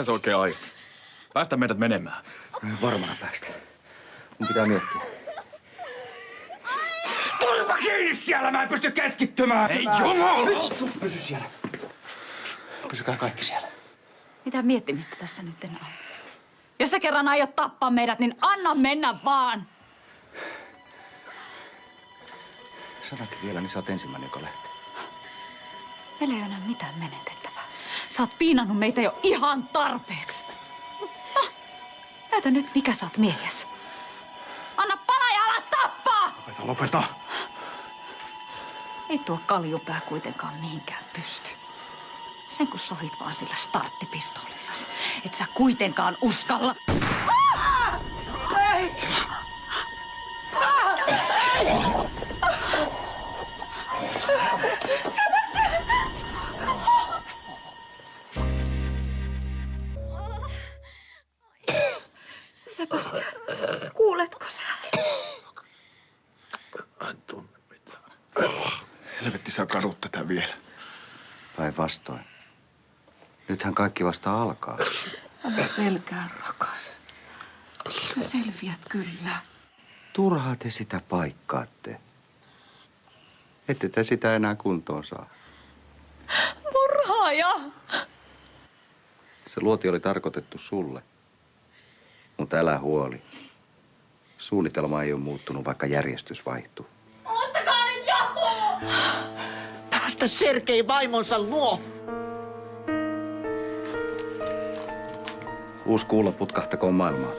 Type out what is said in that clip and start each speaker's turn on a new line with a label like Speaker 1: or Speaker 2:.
Speaker 1: Mitä sä oikein aiot? Päästä meidät menemään.
Speaker 2: Varmana päästä. Mun pitää miettiä. Turva kiinni siellä! Mä en pysty keskittymään!
Speaker 1: Ei jumala!
Speaker 2: Pysy siellä. Pysykää kaikki siellä.
Speaker 3: Mitä miettimistä tässä nyt enää on? Jos sä kerran aiot tappaa meidät, niin anna mennä vaan!
Speaker 2: Sanakin vielä, niin sä oot ensimmäinen, joka lähtee.
Speaker 3: Meillä ei ole enää mitään menetettävää. Sä oot piinannut meitä jo ihan tarpeeksi. Näytä nyt, mikä sä oot miehiäs. Anna pala ja ala tappaa!
Speaker 2: Lopeta!
Speaker 3: Ei tuo kaljupää kuitenkaan mihinkään pysty. Sen kun sohit vaan sillä starttipistoolillas, et sä kuitenkaan uskalla. Ei! Sebastian, kuuletko sä?
Speaker 4: En tunne mitään. Helvetti, sä kadut tätä vielä.
Speaker 2: Päinvastoin. Nythän kaikki vasta alkaa.
Speaker 5: Älä pelkää, rakas. Sä selviät kyllä.
Speaker 2: Turhaa te sitä paikkaatte. Ette te sitä enää kuntoon saa.
Speaker 3: Murhaaja!
Speaker 2: Se luoti oli tarkoitettu sulle. Mutta älä huoli. Suunnitelma ei ole muuttunut, vaikka järjestys vaihtuu.
Speaker 3: Ottakaa nyt joku!
Speaker 5: Päästä Sergei vaimonsa luo.
Speaker 2: Uusi kuulo putkahtakoon maailmaan.